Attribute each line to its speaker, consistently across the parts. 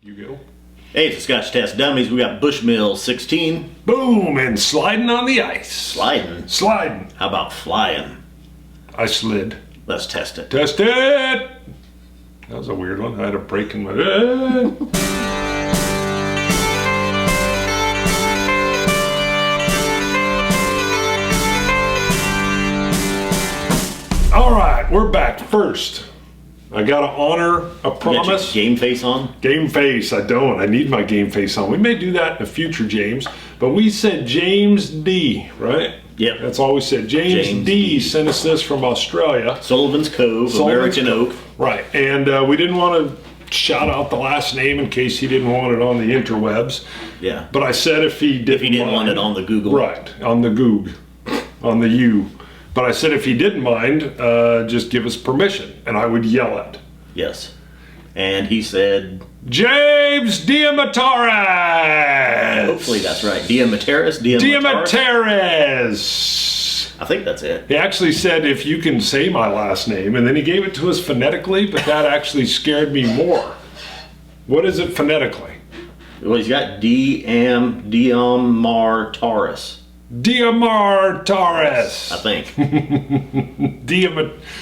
Speaker 1: You go.
Speaker 2: Hey, it's the Scotch Test Dummies. We got Bushmills 16.
Speaker 1: Boom, and sliding on the ice.
Speaker 2: Sliding.
Speaker 1: Sliding.
Speaker 2: How about flying?
Speaker 1: I slid.
Speaker 2: Let's test it.
Speaker 1: Test it! That was a weird one. I had a break in my... All right, we're back. First, I gotta honor a promise.
Speaker 2: You got your game face on?
Speaker 1: Game face, I don't. I need my game face on. We may do that in the future, James. But we said James D, right?
Speaker 2: Yep.
Speaker 1: That's all we said. James D sent us this from Australia.
Speaker 2: Sullivan's Cove, American Oak.
Speaker 1: Right, and we didn't want to shout out the last name in case he didn't want it on the interwebs.
Speaker 2: Yeah.
Speaker 1: But I said if he didn't
Speaker 2: want it on the Google.
Speaker 1: Right, on the Goog, on the U. But I said if he didn't mind, just give us permission, and I would yell it.
Speaker 2: Yes. And he said...
Speaker 1: James Diamataris!
Speaker 2: Hopefully that's right. Diamataris?
Speaker 1: Diamataris!
Speaker 2: I think that's it.
Speaker 1: He actually said if you can say my last name, and then he gave it to us phonetically, but that actually scared me more. What is it phonetically?
Speaker 2: Well, he's got Diamataris.
Speaker 1: Diamataris.
Speaker 2: I think.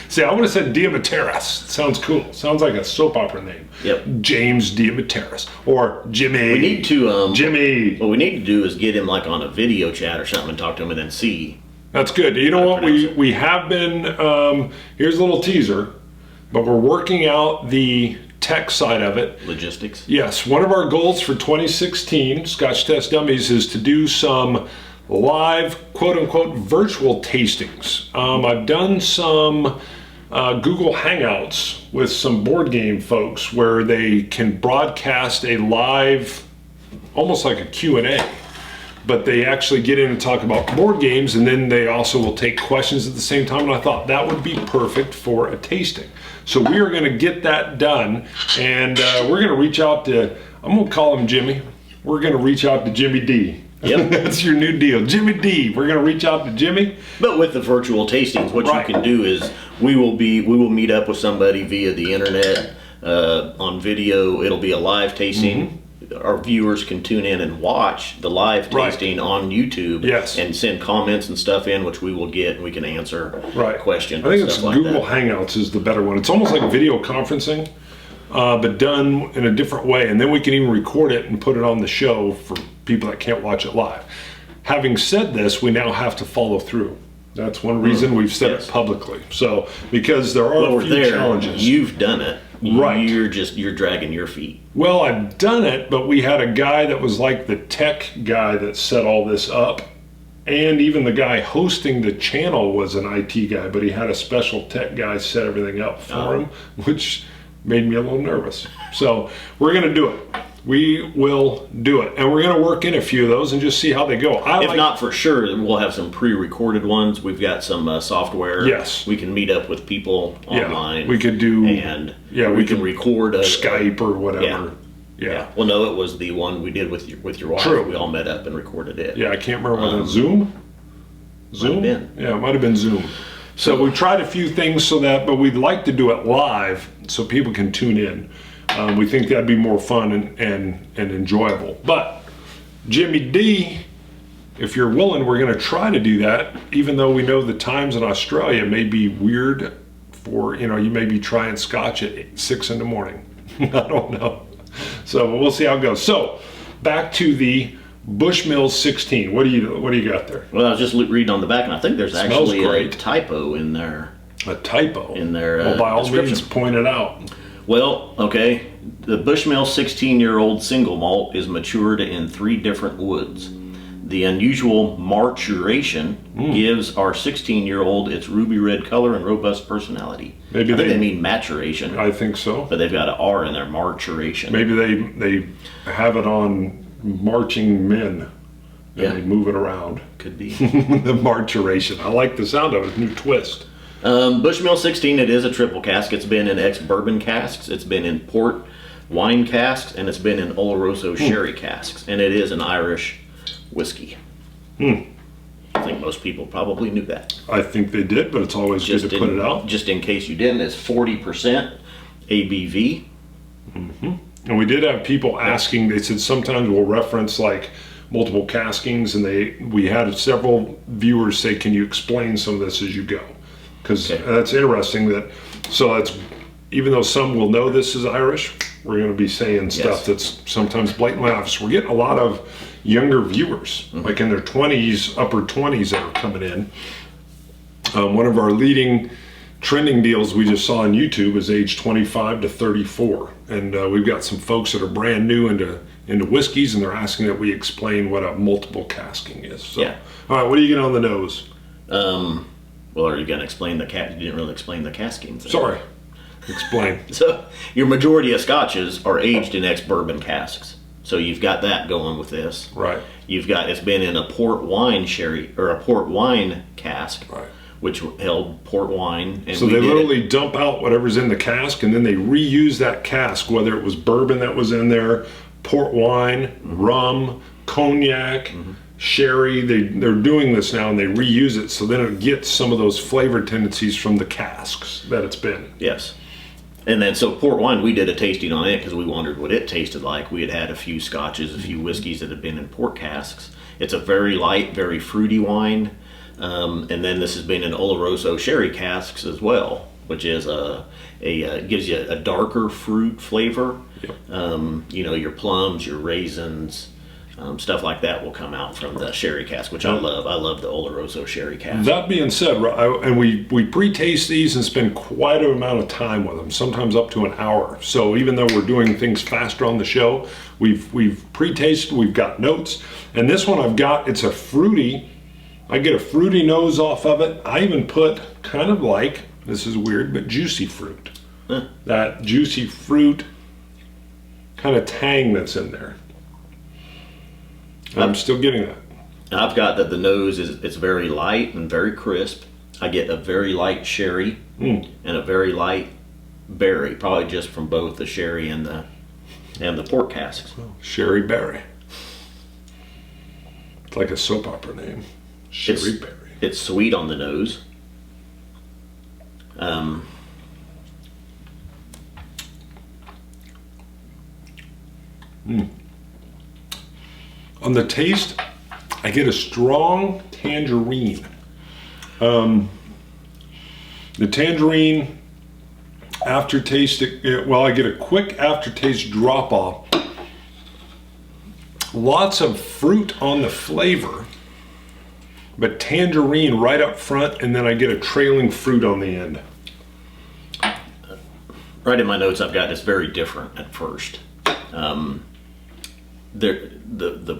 Speaker 1: See, I would have said Diamataris. Sounds cool. Sounds like a soap opera name.
Speaker 2: Yep.
Speaker 1: James Diamataris. Or Jimmy.
Speaker 2: We need to...
Speaker 1: Jimmy.
Speaker 2: What we need to do is get him like on a video chat or something and talk to him and then see.
Speaker 1: That's good. You know what? We have been... here's a little teaser. But we're working out the tech side of it.
Speaker 2: Logistics.
Speaker 1: Yes. One of our goals for 2016, Scotch Test Dummies, is to do some live, quote-unquote, virtual tastings. I've done some Google Hangouts with some board game folks where they can broadcast a live, almost like a Q&A, but they actually get in and talk about board games, and then they also will take questions at the same time, and I thought that would be perfect for a tasting. So we are going to get that done, and we're going to reach out to, I'm going to call him Jimmy. We're going to reach out to Jimmy D.
Speaker 2: Yep.
Speaker 1: That's your new deal. Jimmy D. We're going to reach out to Jimmy.
Speaker 2: But with the virtual tastings, what you can do is we will meet up with somebody via the internet on video. It'll be a live tasting. Mm-hmm. Our viewers can tune in and watch the live tasting on YouTube.
Speaker 1: Yes.
Speaker 2: And send comments and stuff in, which we will get and we can answer questions.
Speaker 1: I think it's Google Hangouts is the better one. It's almost like video conferencing, but done in a different way. And then we can even record it and put it on the show for people that can't watch it live. Having said this, we now have to follow through. That's one reason we've said it publicly. So, because there are a few challenges.
Speaker 2: You've done it.
Speaker 1: Right.
Speaker 2: You're dragging your feet.
Speaker 1: Well, I've done it, but we had a guy that was like the tech guy that set all this up. And even the guy hosting the channel was an IT guy, but he had a special tech guy set everything up for him, which made me a little nervous. So we're going to do it. We will do it. And we're going to work in a few of those and just see how they go.
Speaker 2: If not for sure, we'll have some pre-recorded ones. We've got some software.
Speaker 1: Yes.
Speaker 2: We can meet up with people online.
Speaker 1: We could do...
Speaker 2: And we can record
Speaker 1: Skype or whatever. Yeah.
Speaker 2: Well, no, it was the one we did with your wife.
Speaker 1: True.
Speaker 2: We all met up and recorded it.
Speaker 1: Yeah, I can't remember. Was it Zoom? Zoom?
Speaker 2: Might have been.
Speaker 1: Yeah, it might have been Zoom. So we tried a few things but we'd like to do it live so people can tune in. We think that'd be more fun and enjoyable. But Jimmy D, if you're willing, we're going to try to do that, even though we know the times in Australia may be weird for, you may be trying Scotch at 6 in the morning. I don't know. So we'll see how it goes. So back to the Bushmills 16. What do you got there?
Speaker 2: Well, I was just reading on the back, and I think there's actually a typo in there.
Speaker 1: A typo?
Speaker 2: In there.
Speaker 1: Well, by all means, point it out.
Speaker 2: Well, okay. The Bushmills 16-year-old single malt is matured in 3 different woods. The unusual maturation gives our 16-year-old its ruby red color and robust personality. I think they mean maturation.
Speaker 1: I think so.
Speaker 2: But they've got an R in there, maturation.
Speaker 1: Maybe they have it on marching men. And they move it around.
Speaker 2: Could be.
Speaker 1: The maturation. I like the sound of it. New twist.
Speaker 2: Bushmill 16, it is a triple cask. It's been in ex-bourbon casks, it's been in port wine casks, and it's been in Oloroso sherry casks. And it is an Irish whiskey. I think most people probably knew that.
Speaker 1: I think they did, but it's always good to put it out.
Speaker 2: Just in case you didn't, it's 40% ABV.
Speaker 1: And we did have people asking, they said sometimes we'll reference like multiple caskings, and we had several viewers say, can you explain some of this as you go? Because that's interesting that's, even though some will know this is Irish, we're going to be saying stuff that's sometimes blatantly obvious. We're getting a lot of younger viewers, like in their 20s, upper 20s that are coming in. One of our leading trending deals we just saw on YouTube is age 25 to 34. And we've got some folks that are brand new into whiskeys, and they're asking that we explain what a multiple casking is. So, all right, what do you get on the nose?
Speaker 2: Well, are you going to explain you didn't really explain the casking thing.
Speaker 1: Sorry. Explain.
Speaker 2: So, your majority of scotches are aged in ex-bourbon casks. So you've got that going with this.
Speaker 1: Right.
Speaker 2: It's been in a port wine sherry, or a port wine cask.
Speaker 1: Right.
Speaker 2: Which held port wine. And
Speaker 1: so they literally dump out whatever's in the cask, and then they reuse that cask, whether it was bourbon that was in there, port wine, rum, cognac, sherry. They're doing this now, and they reuse it, so then it gets some of those flavor tendencies from the casks that it's been.
Speaker 2: Yes. And then, so port wine, we did a tasting on it because we wondered what it tasted like. We had had a few scotches, a few whiskeys that had been in port casks. It's a very light, very fruity wine. And then this has been in Oloroso sherry casks as well, which is gives you a darker fruit flavor. Yep. Your plums, your raisins, stuff like that will come out from the sherry cask, which I love. I love the Oloroso sherry cask.
Speaker 1: That being said, and we pre-taste these and spend quite an amount of time with them, sometimes up to an hour. So even though we're doing things faster on the show, we've pre-tasted, we've got notes. And this one it's a fruity, I get a fruity nose off of it. I even put kind of like, this is weird, but juicy fruit. That juicy fruit kind of tang that's in there. I'm still getting that.
Speaker 2: I've got that the nose it's very light and very crisp. I get a very light sherry and a very light berry, probably just from both the sherry and the port casks.
Speaker 1: Sherry berry. It's like a soap opera name. Sherry berry.
Speaker 2: It's sweet on the nose.
Speaker 1: On the taste, I get a strong tangerine. The tangerine aftertaste, I get a quick aftertaste drop off. Lots of fruit on the flavor, but tangerine right up front, and then I get a trailing fruit on the end.
Speaker 2: Right in my notes, I've got it's very different at first.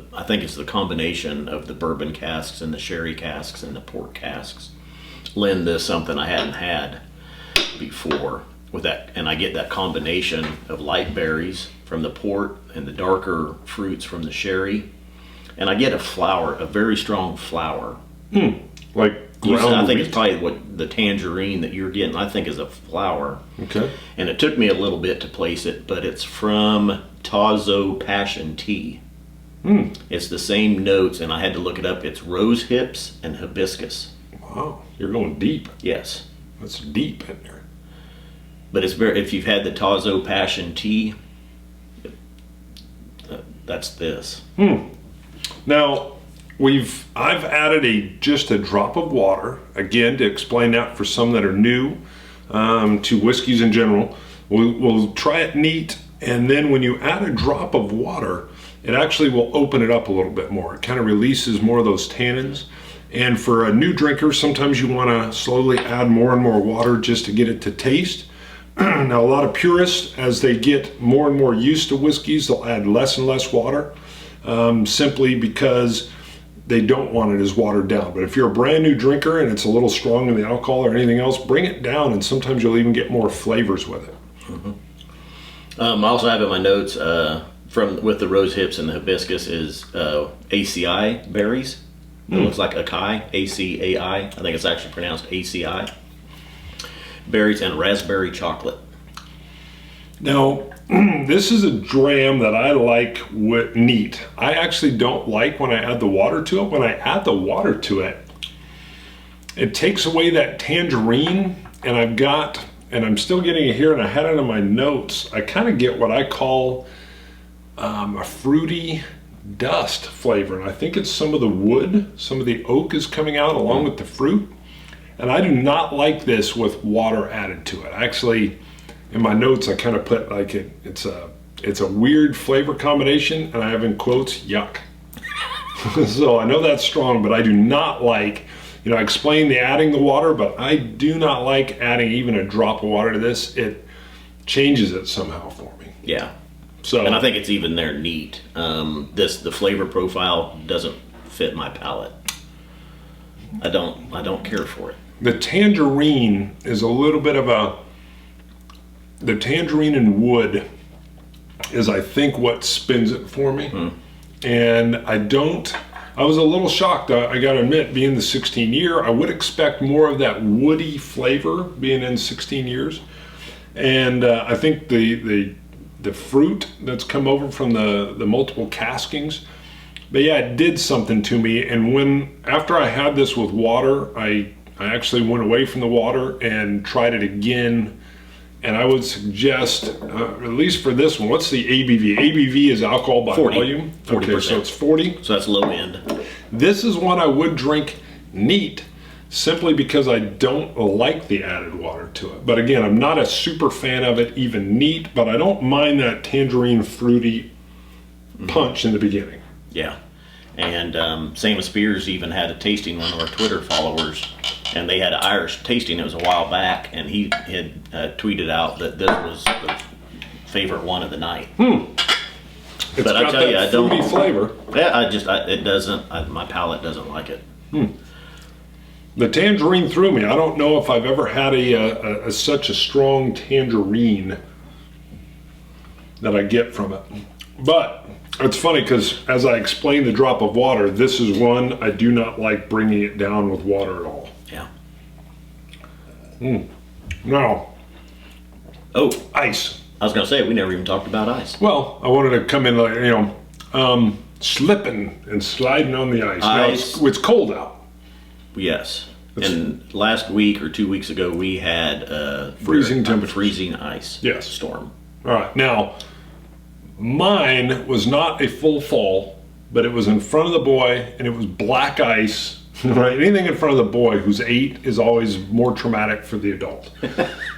Speaker 2: I think it's the combination of the bourbon casks and the sherry casks and the port casks lend this something I hadn't had before with that, and I get that combination of light berries from the port and the darker fruits from the sherry, and I get a very strong flower.
Speaker 1: Like ground
Speaker 2: I think
Speaker 1: wheat?
Speaker 2: it's probably what the tangerine that you're getting, I think, is a flower.
Speaker 1: Okay.
Speaker 2: And it took me a little bit to place it, but it's from Tazo Passion Tea. It's the same notes, and I had to look it up. It's rose hips and hibiscus.
Speaker 1: Wow, you're going deep.
Speaker 2: Yes.
Speaker 1: That's deep in there.
Speaker 2: But it's if you've had the Tazo Passion Tea, that's this.
Speaker 1: Now, I've added just a drop of water, again, to explain that for some that are new to whiskeys in general. We'll try it neat, and then when you add a drop of water, it actually will open it up a little bit more. It kind of releases more of those tannins. And for a new drinker, sometimes you want to slowly add more and more water just to get it to taste. Now, a lot of purists, as they get more and more used to whiskeys, they'll add less and less water, simply because they don't want it as watered down. But if you're a brand new drinker and it's a little strong in the alcohol or anything else, bring it down, and sometimes you'll even get more flavors with it.
Speaker 2: I also have in my notes with the rose hips and the hibiscus is ACI berries. It looks like acai, A-C-A-I. I think it's actually pronounced ACI. Berries and raspberry chocolate.
Speaker 1: Now, this is a dram that I like neat. I actually don't like when I add the water to it. When I add the water to it, it takes away that tangerine, and I'm still getting it here, and I had it in my notes. I kind of get what I call a fruity dust flavor. And I think it's some of the wood, some of the oak is coming out along with the fruit. And I do not like this with water added to it. Actually, in my notes, I kind of put like it's a weird flavor combination, and I have in quotes, yuck. So I know that's strong, but I do not like, I explained the adding the water, but I do not like adding even a drop of water to this. It changes it somehow for me.
Speaker 2: Yeah.
Speaker 1: So,
Speaker 2: and I think it's even there neat. The flavor profile doesn't fit my palate. I don't care for it.
Speaker 1: The tangerine is a little bit of the tangerine and wood is, I think, what spins it for me. And I was a little shocked. I got to admit, being the 16 year, I would expect more of that woody flavor being in 16 years. And I think the fruit that's come over from the multiple caskings, but yeah, it did something to me. And after I had this with water, I actually went away from the water and tried it again. And I would suggest, at least for this one, what's the ABV? ABV is alcohol by
Speaker 2: 40.
Speaker 1: volume.
Speaker 2: 40%.
Speaker 1: Okay, so it's 40.
Speaker 2: So that's low end.
Speaker 1: This is one I would drink neat, simply because I don't like the added water to it. But again, I'm not a super fan of it even neat, but I don't mind that tangerine fruity punch in the beginning.
Speaker 2: Yeah. And Sam Spears even had a tasting, one of our Twitter followers, and they had an Irish tasting. It was a while back, and he had tweeted out that this was the favorite one of the night.
Speaker 1: It's
Speaker 2: But I
Speaker 1: got
Speaker 2: tell
Speaker 1: that
Speaker 2: you, I
Speaker 1: fruity
Speaker 2: don't.
Speaker 1: flavor.
Speaker 2: Yeah, it doesn't. My palate doesn't like it.
Speaker 1: The tangerine threw me. I don't know if I've ever had such a strong tangerine that I get from it. But it's funny because as I explained the drop of water, this is one I do not like bringing it down with water at all.
Speaker 2: Yeah.
Speaker 1: Now, ice.
Speaker 2: I was going to say, we never even talked about ice.
Speaker 1: Well, I wanted to come in like, slipping and sliding on the ice.
Speaker 2: Ice.
Speaker 1: Now, it's cold out.
Speaker 2: Yes. And last week or 2 weeks ago, we had
Speaker 1: Freezing temperatures.
Speaker 2: freezing ice
Speaker 1: Yes.
Speaker 2: storm.
Speaker 1: All right. Now, mine was not a full fall, but it was in front of the boy, and it was black ice. Right? Anything in front of the boy who's 8 is always more traumatic for the adult.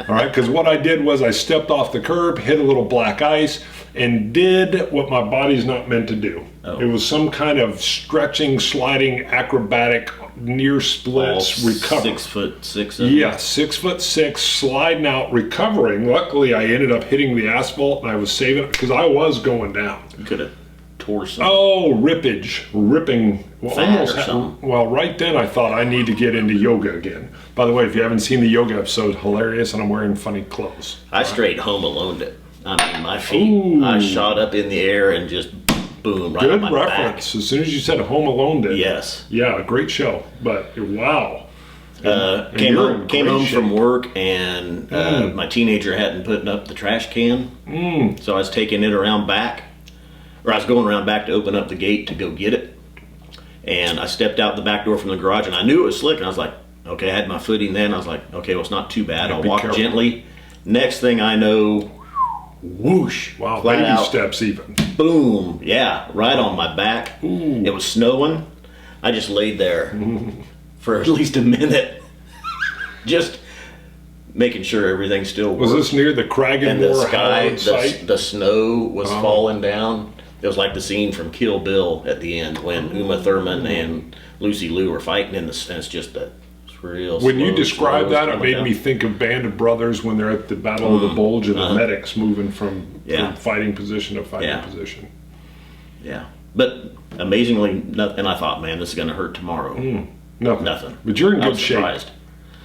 Speaker 1: All right? Because what I did was I stepped off the curb, hit a little black ice, and did what my body's not meant to do. It was some kind of stretching, sliding, acrobatic, near splits recovery.
Speaker 2: 6'6".
Speaker 1: Yeah, 6'6", sliding out, recovering. Luckily, I ended up hitting the asphalt, and I was saving it because I was going down.
Speaker 2: You could have tore some.
Speaker 1: Oh, ripping. Well,
Speaker 2: Fat or something.
Speaker 1: Well, right then I thought I need to get into yoga again. By the way, if you haven't seen the yoga episode, hilarious, and I'm wearing funny clothes.
Speaker 2: I straight home alone it. I mean, my feet, I shot up in the air and just boom, right on my
Speaker 1: Good reference. As soon as you said Home Alone did.
Speaker 2: Yes.
Speaker 1: Yeah, great show. But wow.
Speaker 2: Came home from work, and my teenager hadn't put up the trash can. So I was taking it around back, or I was going around back to open up the gate to go get it. And I stepped out the back door from the garage, and I knew it was slick. And I was like, okay, I had my footing then. I was like, okay, well, it's not too bad. I'll walk gently. Next thing I know, whoosh.
Speaker 1: Wow,
Speaker 2: flat
Speaker 1: baby
Speaker 2: out,
Speaker 1: steps even.
Speaker 2: boom. Yeah, right on my back.
Speaker 1: Ooh.
Speaker 2: It was snowing. I just laid there for at least a minute. Just making sure everything still worked.
Speaker 1: Was this near the
Speaker 2: And the
Speaker 1: Cragganmore
Speaker 2: sky,
Speaker 1: Howard site?
Speaker 2: the snow was falling down. It was like the scene from Kill Bill at the end when Uma Thurman and Lucy Liu were fighting in the, and it's just a real.
Speaker 1: When you
Speaker 2: slow,
Speaker 1: described
Speaker 2: slow
Speaker 1: that, it
Speaker 2: coming
Speaker 1: made
Speaker 2: down.
Speaker 1: me think of Band of Brothers when they're at the Battle of the Bulge and the medics moving from
Speaker 2: Yeah.
Speaker 1: fighting position to fighting
Speaker 2: Yeah.
Speaker 1: position.
Speaker 2: Yeah, but amazingly, nothing. And I thought, man, this is going to hurt tomorrow. Nothing.
Speaker 1: But you're in
Speaker 2: I
Speaker 1: good
Speaker 2: was
Speaker 1: shape.
Speaker 2: surprised.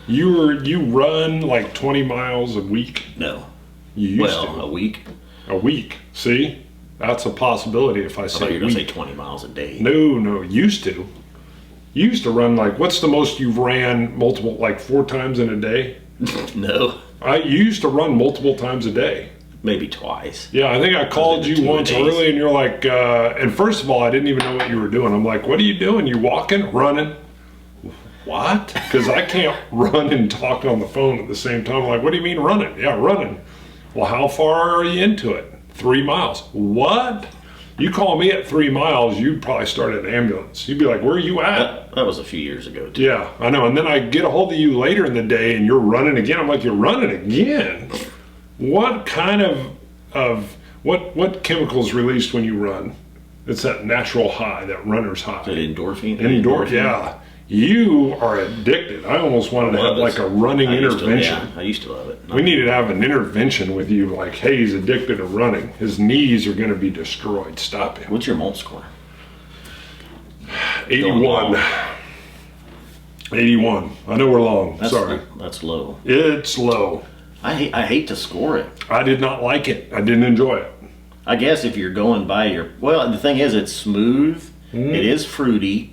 Speaker 1: You run like 20 miles a week.
Speaker 2: No.
Speaker 1: You used
Speaker 2: Well,
Speaker 1: to.
Speaker 2: a week.
Speaker 1: A week. See? That's a possibility if I
Speaker 2: I thought
Speaker 1: say
Speaker 2: you were going to say
Speaker 1: week.
Speaker 2: 20 miles a day.
Speaker 1: No, used to. You used to run like, what's the most you've ran multiple, like 4 times in a day?
Speaker 2: No,
Speaker 1: You used to run multiple times a day.
Speaker 2: maybe twice.
Speaker 1: Yeah, I think I called
Speaker 2: into
Speaker 1: you
Speaker 2: 2
Speaker 1: once
Speaker 2: days.
Speaker 1: early and you're like, and first of all, I didn't even know what you were doing. I'm like, what are you doing? You walking, running? What? Because I can't run and talk on the phone at the same time. I'm like, what do you mean running? Yeah, running. Well, how far are you into it? 3 miles. What? You call me at 3 miles, you'd probably start an ambulance. You'd be like, where are you at?
Speaker 2: That was a few years ago, too.
Speaker 1: Yeah, I know. And then I get a hold of you later in the day and you're running again. I'm like, you're running again? What kind of what chemicals released when you run? It's that natural high, that runner's high.
Speaker 2: Is it endorphin?
Speaker 1: Endorphin, yeah. You are addicted. I almost wanted to have like a running intervention.
Speaker 2: I used to love it.
Speaker 1: We needed to have an intervention with you, like, hey, he's addicted to running. His knees are going to be destroyed. Stop him.
Speaker 2: What's your malt score?
Speaker 1: 81. 81. I know we're long. Sorry.
Speaker 2: That's low.
Speaker 1: It's low.
Speaker 2: I hate to score it.
Speaker 1: I did not like it. I didn't enjoy it.
Speaker 2: I guess if you're going by your... Well, the thing is, it's smooth. It is fruity.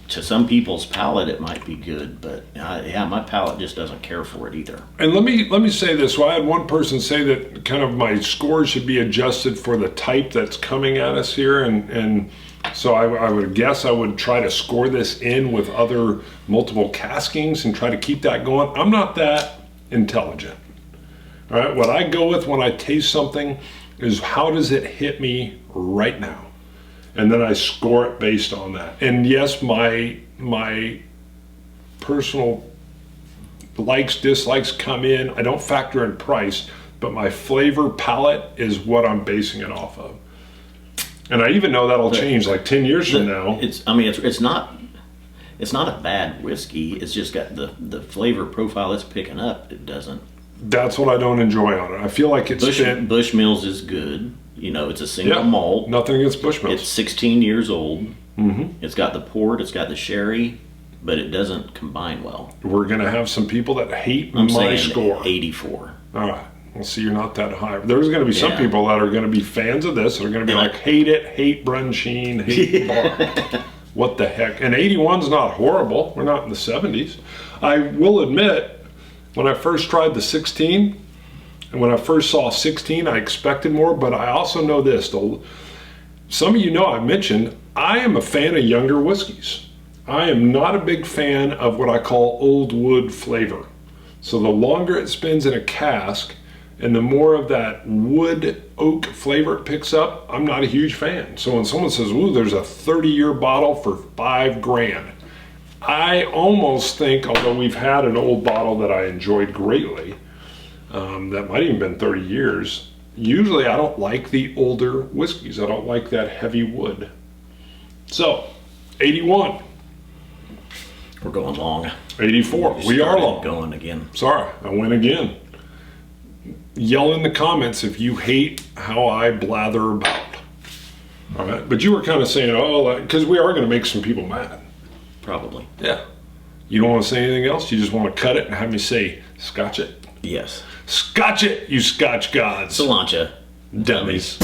Speaker 2: To some people's palate, it might be good, but yeah, my palate just doesn't care for it either.
Speaker 1: And let me say this. Well, I had one person say that kind of my score should be adjusted for the type that's coming at us here, and so I would guess I would try to score this in with other multiple caskings and try to keep that going. I'm not that intelligent. All right, what I go with when I taste something is how does it hit me right now? And then I score it based on that. And yes, my personal likes, dislikes come in. I don't factor in price, but my flavor palette is what I'm basing it off of. And I even know that'll change like 10 years from now.
Speaker 2: It's not a bad whiskey. It's just got the flavor profile it's picking up. It doesn't.
Speaker 1: That's what I don't enjoy on it. I feel like it's
Speaker 2: Bushmills is good. You know, it's a single malt.
Speaker 1: Nothing against Bushmills.
Speaker 2: It's 16 years old. It's got the port, it's got the sherry, but it doesn't combine well.
Speaker 1: We're going to have some people that hate
Speaker 2: I'm
Speaker 1: my
Speaker 2: saying
Speaker 1: score.
Speaker 2: 84.
Speaker 1: All right. Well, see, you're not that high. There's going to be some people that are going to be fans of this. That are going to be like, hate it, hate Brunsheen, hate Bar. What the heck? And 81's not horrible. We're not in the 70s. I will admit, when I first tried the 16, and when I first saw 16, I expected more, but I also know this. Some of you know I've mentioned, I am a fan of younger whiskeys. I am not a big fan of what I call old wood flavor. So the longer it spends in a cask and the more of that wood oak flavor it picks up, I'm not a huge fan. So when someone says, ooh, there's a 30-year bottle for $5,000, I almost think, although we've had an old bottle that I enjoyed greatly, that might even been 30 years. Usually I don't like the older whiskeys. I don't like that heavy wood. So, 81.
Speaker 2: We're going long.
Speaker 1: 84. We are long.
Speaker 2: Going again.
Speaker 1: Sorry, I went again. Yell in the comments if you hate how I blather about. All right, but you were kind of saying, oh, because we are going to make some people mad.
Speaker 2: Probably.
Speaker 1: Yeah. You don't want to say anything else? You just want to cut it and have me say, Scotch it?
Speaker 2: Yes.
Speaker 1: Scotch it, you Scotch gods.
Speaker 2: Cilantro.
Speaker 1: Dummies.